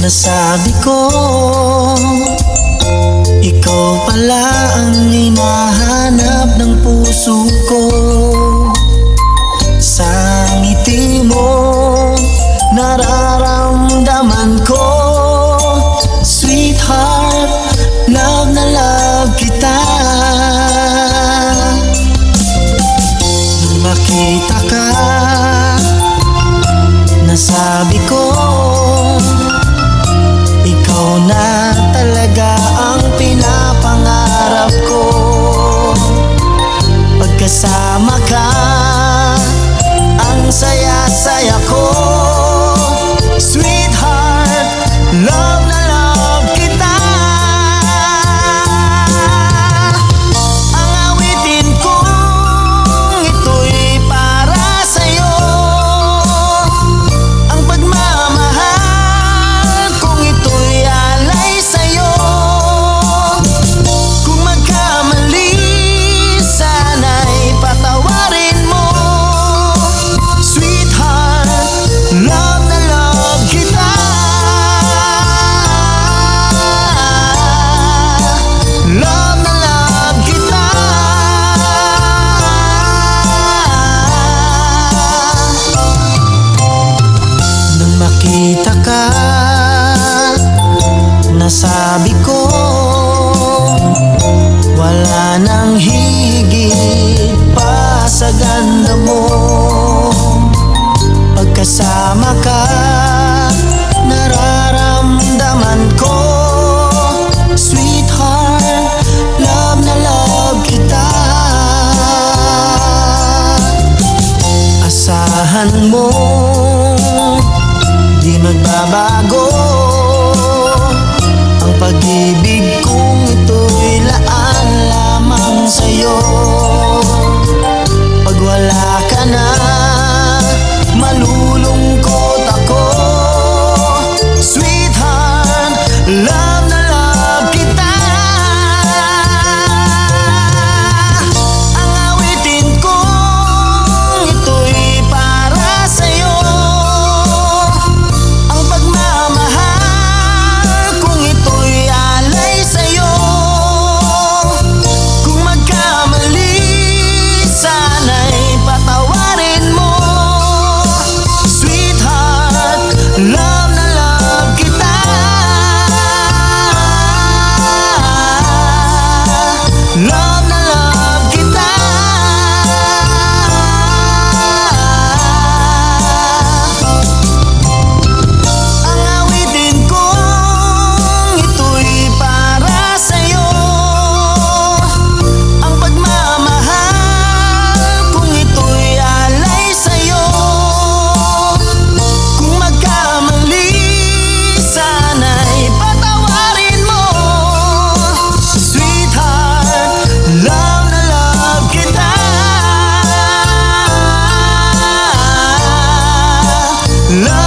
Nasabi ko, ikaw pala ang hinahanap ng puso ko. Sa ngiti mo, nararamdaman ko, sweetheart, love na love kita. Nung makita ka, nasabi ko, ikaw na talaga ang pinapangarap ko. Pagkasama ka, ang saya-saya ko. Sweetheart, love na love kita. Ang awitin kong ito'y para sa'yo. Ang pagmamahal kong ito'y alay sa'yo. Kung magkamali, sana'y patawarin mo. Sweetheart, love na love kita. Love na love kita. Nung makita ka, nasabi ko, wala nang higit pa sa ganda mo. Pagkasama ka, nararamdaman ko, sweetheart, love na love kita. Asahan mo, di magbabago ang pag-ibig kong ito'y laan lamang sa'yo. Pag wala ka na, malulungkot ako. Sweetheart, love na love kita. Ang awitin kong ito'y para sa'yo. Ang pagmamahal kong ito'y alay sa'yo. Kung magkamali, sana'y patawarin mo. Sweetheart, love na love kita. Love na love kita. Ang awitin kong ito'y para sa'yo. Ang pagmamahal kong ito'y alay sa'yo. Kung magkamali, sana'y patawarin mo. Sweetheart, love na love kita. Love